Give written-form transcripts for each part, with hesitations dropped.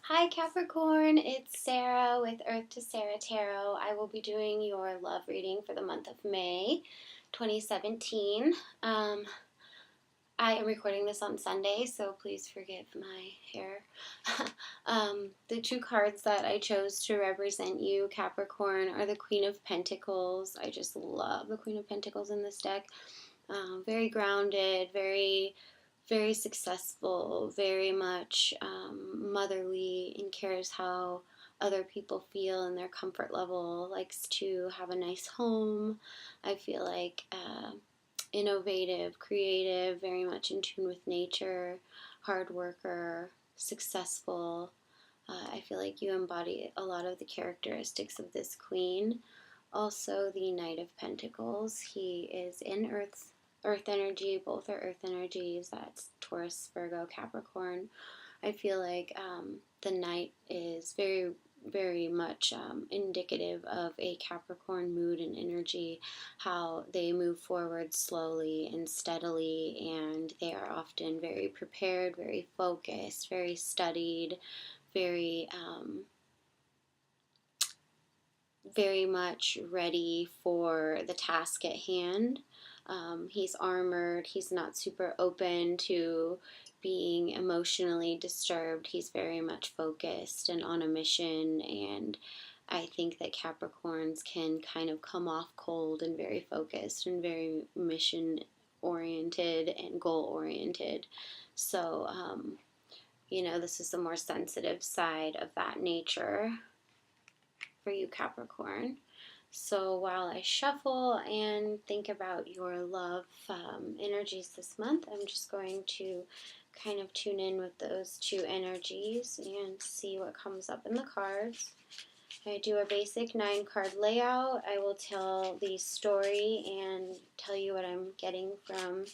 Hi Capricorn, it's Sarah with Earth to Sarah Tarot. I will be doing your love reading for the month of May 2017. I am recording this on Sunday, so please forgive my hair. The two cards that I chose to represent you, Capricorn, are the Queen of Pentacles. I just love the Queen of Pentacles in this deck. Very grounded, very successful, very much motherly, and cares how other people feel and their comfort level, likes to have a nice home. I feel like innovative, creative, very much in tune with nature, hard worker, successful. I feel like you embody a lot of the characteristics of this queen. Also, the Knight of Pentacles. He is in Earth energy. Both are Earth energies. That's Taurus, Virgo, Capricorn. I feel like the Knight is very much indicative of a Capricorn mood and energy, how they move forward slowly and steadily, and they are often very prepared, very focused, very studied, very very much ready for the task at hand. He's armored. He's not super open to being emotionally disturbed. He's very much focused and on a mission. And I think that Capricorns can kind of come off cold and very focused and very mission oriented and goal oriented. So, this is the more sensitive side of that nature for you, Capricorn. So while I shuffle and think about your love energies this month, I'm just going to kind of tune in with those two energies and see what comes up in the cards. I do a basic 9-card layout. I will tell the story and tell you what I'm getting from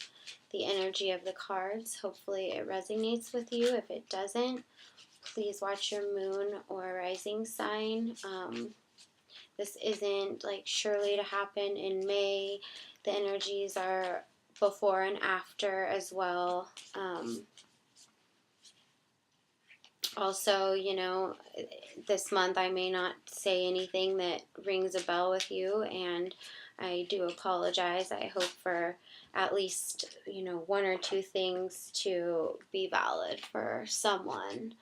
the energy of the cards. Hopefully it resonates with you. If it doesn't, please watch your moon or rising sign. This isn't like surely to happen in May. The energies are before and after as well. Also, this month I may not say anything that rings a bell with you, and I do apologize. I hope for at least, one or two things to be valid for someone.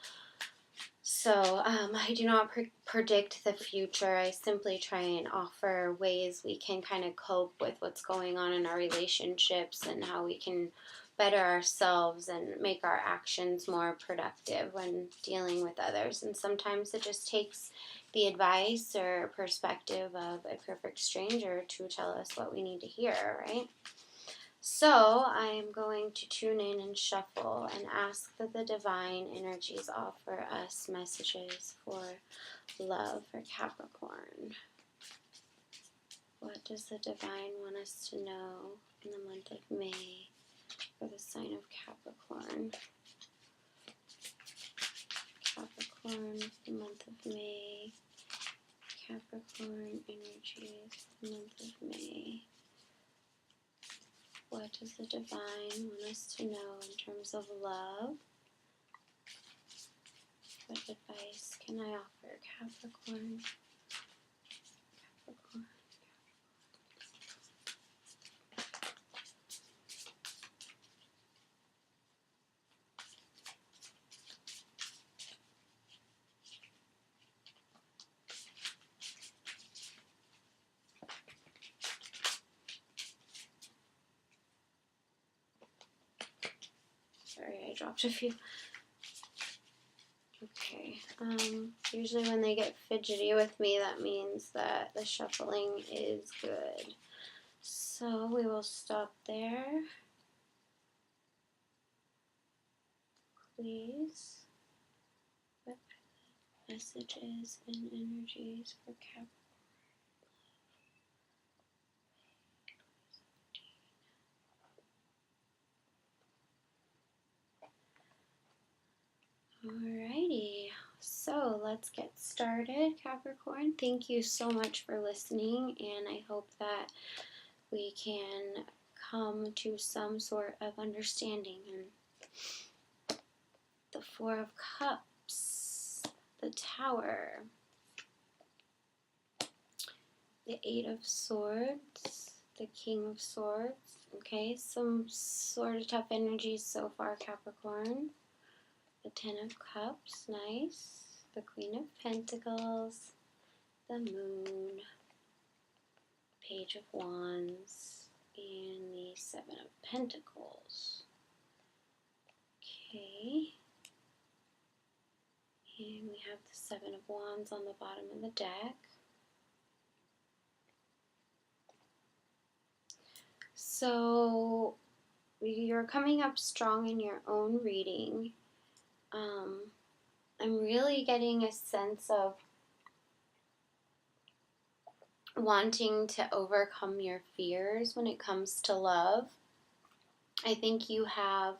So I do not predict the future. I simply try and offer ways we can kind of cope with what's going on in our relationships and how we can better ourselves and make our actions more productive when dealing with others. And sometimes it just takes the advice or perspective of a perfect stranger to tell us what we need to hear, right? So I'm going to tune in and shuffle and ask that the divine energies offer us messages for love for Capricorn. What does the divine want us to know in the month of May for the sign of Capricorn? Capricorn, the month of May. Capricorn energies, the month of May. What does the divine want us to know in terms of love? What advice can I offer Capricorn? Capricorn. Sorry, I dropped a few. Okay, usually when they get fidgety with me, that means that the shuffling is good. So we will stop there. Please, what are the messages and energies for Capricorn? Alrighty, so let's get started, Capricorn. Thank you so much for listening, and I hope that we can come to some sort of understanding. And the Four of Cups. the Tower, the Eight of Swords, the King of Swords. Okay, some sort of tough energies so far, Capricorn. The Ten of Cups, nice. The Queen of Pentacles, the Moon, Page of Wands, and the Seven of Pentacles. Okay. And we have the Seven of Wands on the bottom of the deck. So you're coming up strong in your own reading. I'm really getting a sense of wanting to overcome your fears when it comes to love. I think you have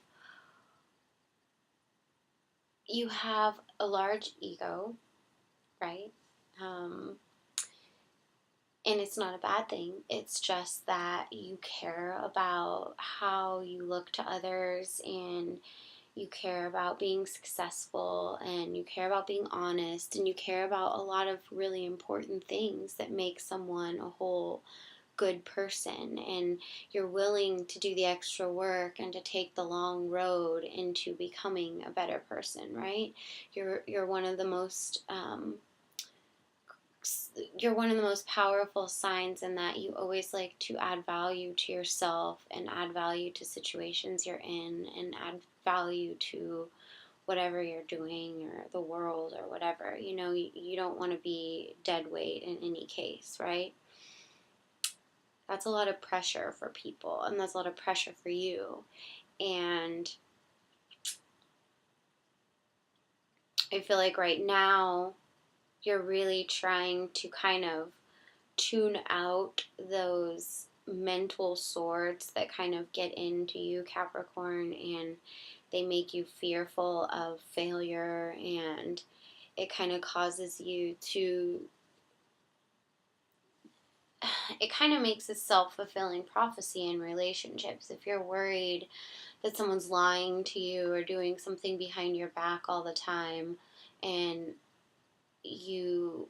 a large ego, right? And it's not a bad thing. It's just that you care about how you look to others, and you care about being successful, and you care about being honest, and you care about a lot of really important things that make someone a whole good person, and you're willing to do the extra work and to take the long road into becoming a better person, right? You're one of the most you're one of the most powerful signs in that you always like to add value to yourself and add value to situations you're in and add value to whatever you're doing or the world or whatever. You know, you don't want to be dead weight in any case, right? That's a lot of pressure for people, and that's a lot of pressure for you. And I feel like right now you're really trying to kind of tune out those mental swords that kind of get into you, Capricorn, and they make you fearful of failure, and it kind of causes you to, it kind of makes a self-fulfilling prophecy in relationships. If you're worried that someone's lying to you or doing something behind your back all the time, and you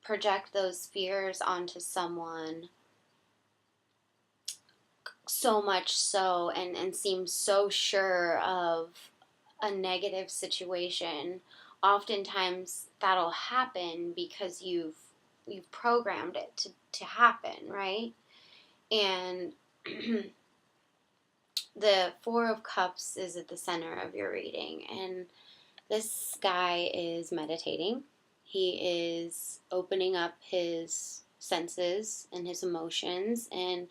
project those fears onto someone so much so, and seem so sure of a negative situation, oftentimes that'll happen because you've programmed it to happen, right? And the Four of Cups is at the center of your reading, and this guy is meditating. He is opening up his senses and his emotions and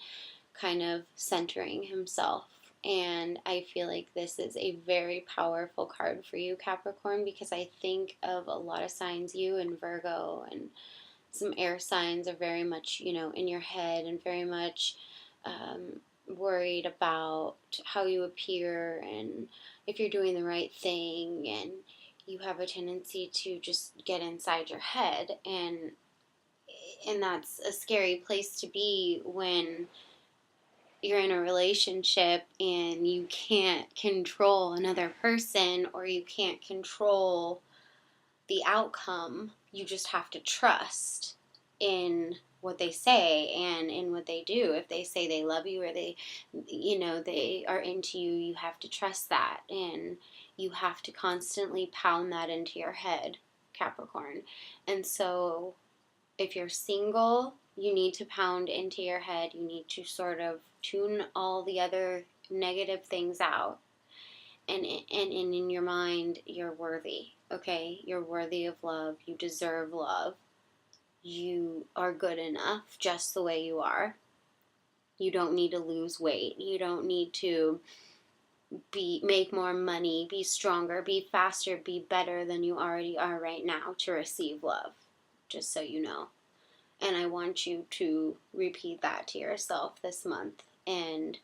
kind of centering himself. And I feel like this is a very powerful card for you, Capricorn, because I think of a lot of signs, you and Virgo and some air signs are very much, you know, in your head and very much worried about how you appear and if you're doing the right thing, and you have a tendency to just get inside your head, and that's a scary place to be when you're in a relationship and you can't control another person, or you can't control the outcome. You just have to trust in what they say and in what they do. If they say they love you, or they, you know, they are into you, you have to trust that, and you have to constantly pound that into your head, Capricorn. And so if you're single, you need to pound into your head. You need to sort of tune all the other negative things out. And in your mind, you're worthy, okay? You're worthy of love. You deserve love. You are good enough just the way you are. You don't need to lose weight. You don't need to make more money, be stronger, be faster, be better than you already are right now to receive love, just so you know. And I want you to repeat that to yourself this month and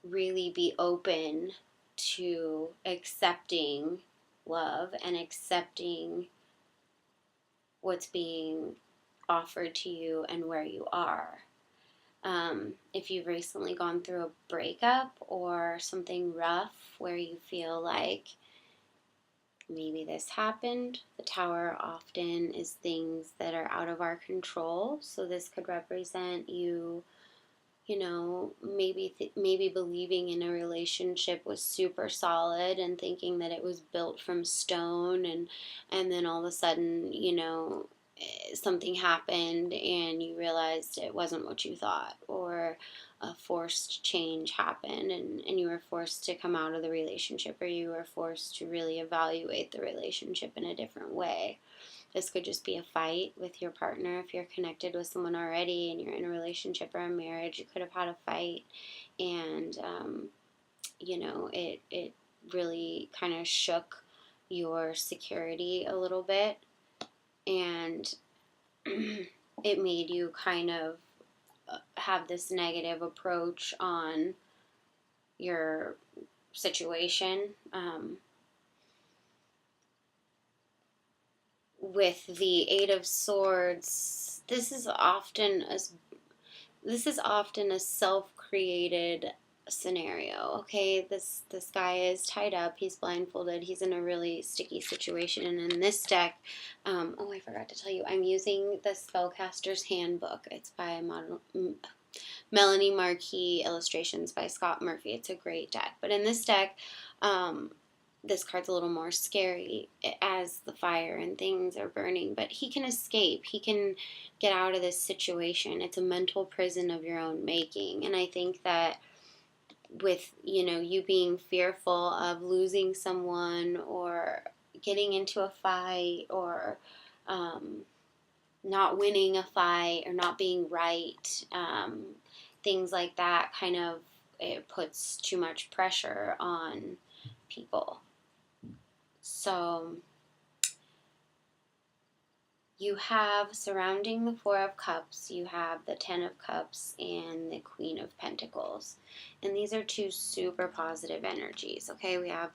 really be open to accepting love and accepting what's being offered to you and where you are. If you've recently gone through a breakup or something rough where you feel like maybe this happened. The Tower often is things that are out of our control. So this could represent you, maybe believing in a relationship was super solid and thinking that it was built from stone, and then all of a sudden, something happened and you realized it wasn't what you thought, or a forced change happened, and you were forced to come out of the relationship, or you were forced to really evaluate the relationship in a different way. This could just be a fight with your partner. If you're connected with someone already and you're in a relationship or a marriage, you could have had a fight, and it really kind of shook your security a little bit, and it made you kind of have this negative approach on your situation. With the Eight of Swords, this is often a self-created scenario. Okay, this guy is tied up, he's blindfolded, he's in a really sticky situation, and in this deck, I forgot to tell you, I'm using the Spellcaster's Handbook. It's by Melanie Marquis, illustrations by Scott Murphy. It's a great deck, but in this deck, this card's a little more scary as the fire and things are burning, but he can escape. He can get out of this situation. It's a mental prison of your own making. And I think that with, you being fearful of losing someone or getting into a fight, or not winning a fight, or not being right, things like that, kind of, it puts too much pressure on people. So you have, surrounding the Four of Cups, you have the Ten of Cups and the Queen of Pentacles. And these are two super positive energies, okay? We have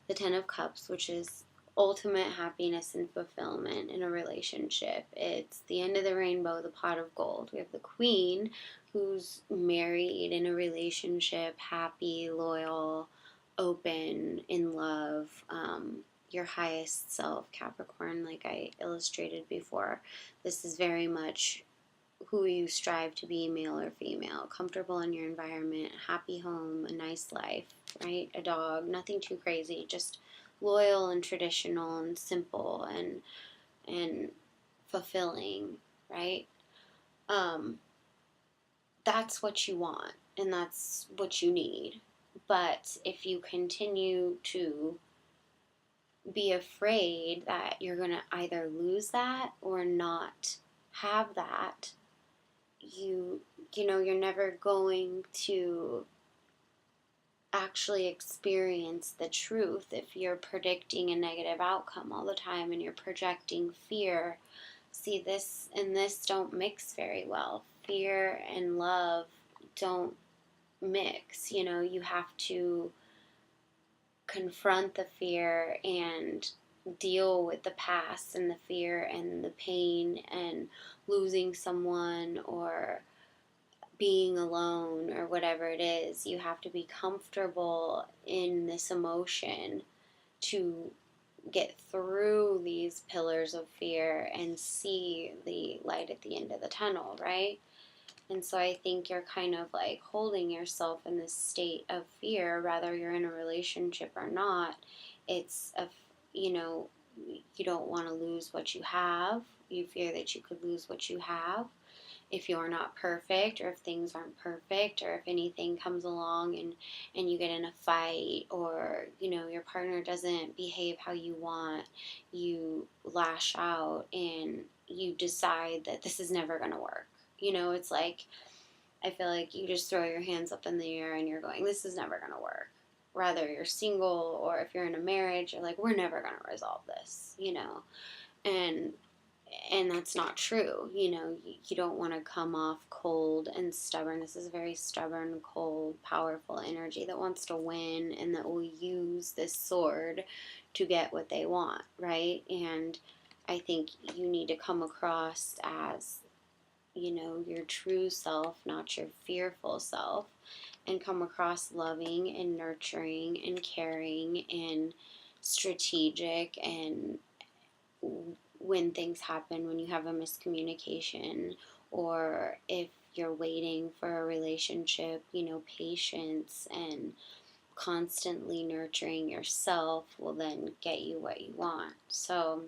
the Ten of Cups, which is ultimate happiness and fulfillment in a relationship. It's the end of the rainbow, the pot of gold. We have the Queen, who's married, in a relationship, happy, loyal, open, in love, your highest self, Capricorn, like I illustrated before. This is very much who you strive to be, male or female. Comfortable in your environment, happy home, a nice life, right? A dog, nothing too crazy, just loyal and traditional and simple and fulfilling, right? That's what you want and that's what you need. But if you continue to be afraid that you're going to either lose that or not have that, you're never going to actually experience the truth if you're predicting a negative outcome all the time and you're projecting fear. See, this and this don't mix very well. Fear and love don't mix. You have to confront the fear and deal with the past and the fear and the pain and losing someone or being alone or whatever it is. You have to be comfortable in this emotion to get through these pillars of fear and see the light at the end of the tunnel, right? And so I think you're kind of like holding yourself in this state of fear, whether you're in a relationship or not. It's you don't want to lose what you have. You fear that you could lose what you have if you're not perfect, or if things aren't perfect, or if anything comes along and you get in a fight, or your partner doesn't behave how you want. You lash out and you decide that this is never going to work. It's like, I feel like you just throw your hands up in the air and you're going, this is never going to work. Whether you're single or if you're in a marriage, you're like, we're never going to resolve this, and that's not true. You don't want to come off cold and stubborn. This is a very stubborn, cold, powerful energy that wants to win and that will use this sword to get what they want, right? And I think you need to come across as your true self, not your fearful self, and come across loving and nurturing and caring and strategic, and when things happen, when you have a miscommunication, or if you're waiting for a relationship, patience and constantly nurturing yourself will then get you what you want. So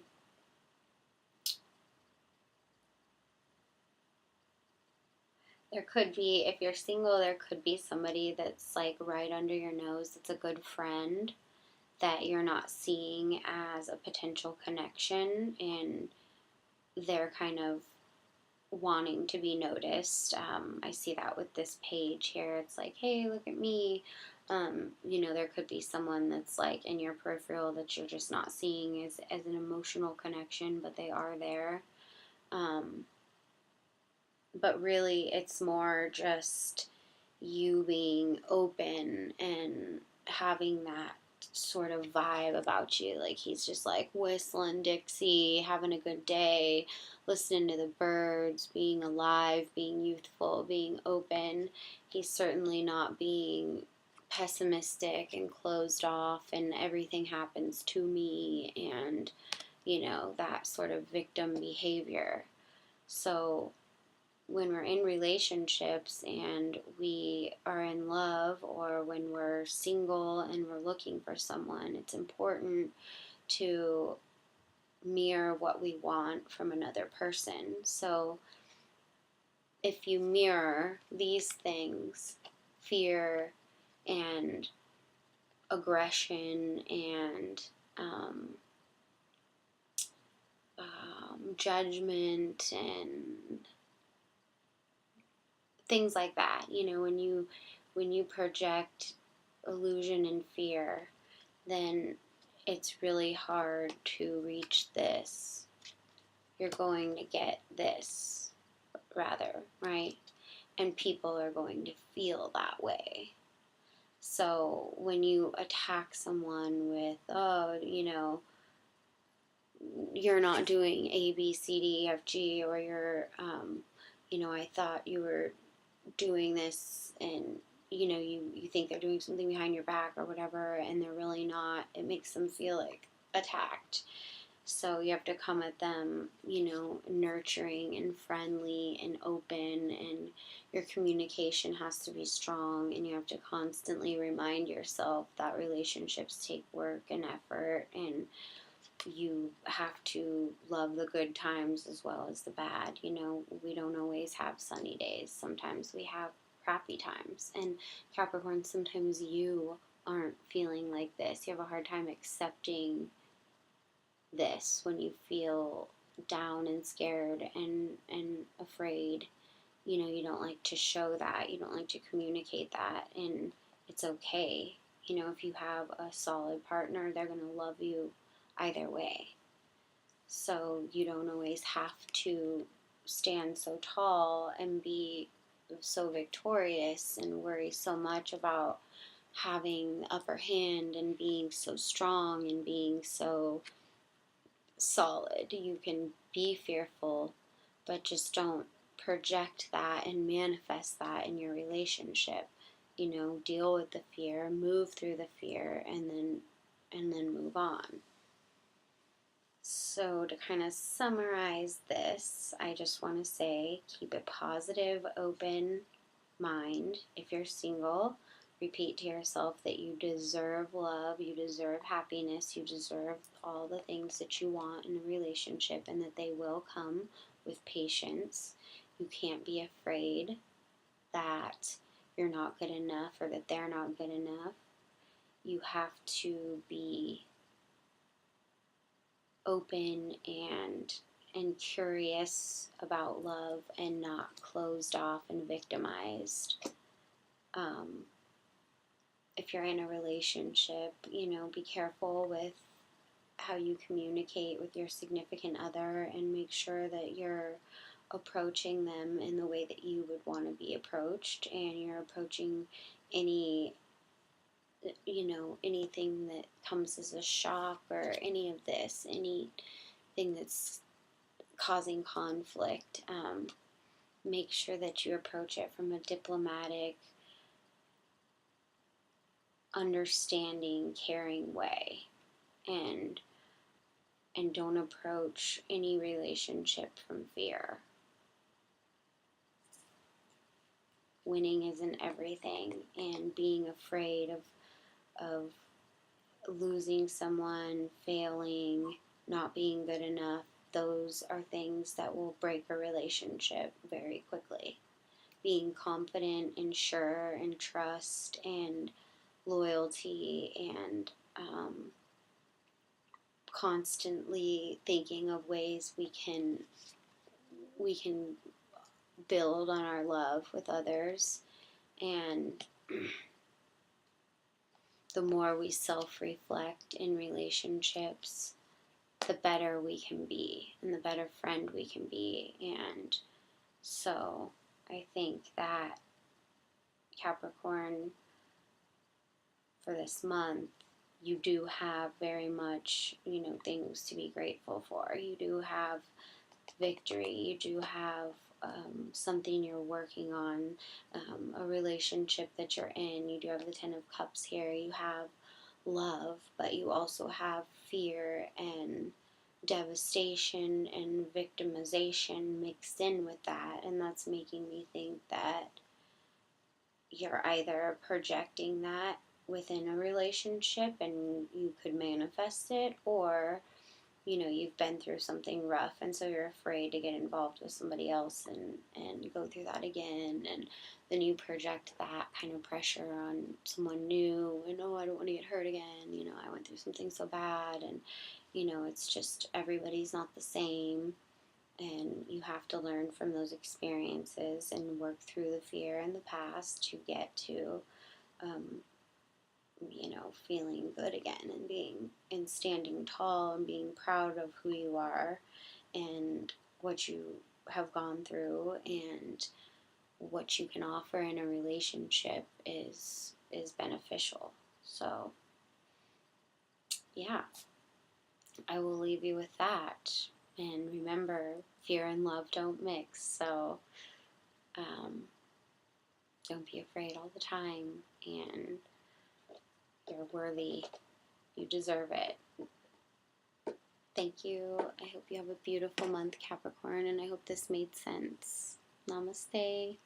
there could be, if you're single, there could be somebody that's like right under your nose that's a good friend that you're not seeing as a potential connection, and they're kind of wanting to be noticed. I see that with this page here. It's like, hey, look at me. There could be someone that's like in your peripheral that you're just not seeing as an emotional connection, but they are there. But really, it's more just you being open and having that sort of vibe about you. Like he's just like whistling Dixie, having a good day, listening to the birds, being alive, being youthful, being open. He's certainly not being pessimistic and closed off and everything happens to me and, that sort of victim behavior. So when we're in relationships and we are in love, or when we're single and we're looking for someone, it's important to mirror what we want from another person. So if you mirror these things, fear and aggression and judgment and things like that, when you project illusion and fear, then it's really hard to reach this. You're going to get this, rather, right? And people are going to feel that way. So when you attack someone with, you're not doing A, B, C, D, E, F, G, or you're, I thought you were doing this, and you think they're doing something behind your back or whatever, and they're really not, it makes them feel like attacked. So you have to come at them, nurturing and friendly and open, and your communication has to be strong, and you have to constantly remind yourself that relationships take work and effort, and you have to love the good times as well as the bad. We don't always have sunny days. Sometimes we have crappy times. And Capricorn, sometimes you aren't feeling like this. You have a hard time accepting this when you feel down and scared and afraid. You don't like to show that. You don't like to communicate that. And it's okay. If you have a solid partner, they're going to love you either way. So you don't always have to stand so tall and be so victorious and worry so much about having the upper hand and being so strong and being so solid. You can be fearful, but just don't project that and manifest that in your relationship. Deal with the fear, move through the fear, and then move on. So to kind of summarize this, I just want to say keep a positive, open mind. If you're single, repeat to yourself that you deserve love, you deserve happiness, you deserve all the things that you want in a relationship, and that they will come with patience. You can't be afraid that you're not good enough or that they're not good enough. You have to be open and curious about love and not closed off and victimized. If you're in a relationship, be careful with how you communicate with your significant other, and make sure that you're approaching them in the way that you would want to be approached, and you're approaching anything that comes as a shock, or any of this, anything that's causing conflict. Make sure that you approach it from a diplomatic, understanding, caring way. and don't approach any relationship from fear. Winning isn't everything, and being afraid of losing someone, failing, not being good enough, those are things that will break a relationship very quickly. Being confident and sure and trust and loyalty and constantly thinking of ways we can build on our love with others, and the more we self-reflect in relationships, the better we can be and the better friend we can be. And so I think that Capricorn, for this month, you do have very much, things to be grateful for. You do have victory. You do have something you're working on, a relationship that you're in. You do have the Ten of Cups here. You have love, but you also have fear and devastation and victimization mixed in with that. And that's making me think that you're either projecting that within a relationship and you could manifest it, or you've been through something rough and so you're afraid to get involved with somebody else and go through that again, and then you project that kind of pressure on someone new, and I don't want to get hurt again, I went through something so bad, and it's just everybody's not the same, and you have to learn from those experiences and work through the fear in the past to get to feeling good again, and standing tall and being proud of who you are and what you have gone through and what you can offer in a relationship is beneficial. So yeah, I will leave you with that. And remember, fear and love don't mix. So don't be afraid all the time, and you're worthy. You deserve it. Thank you. I hope you have a beautiful month, Capricorn, and I hope this made sense. Namaste.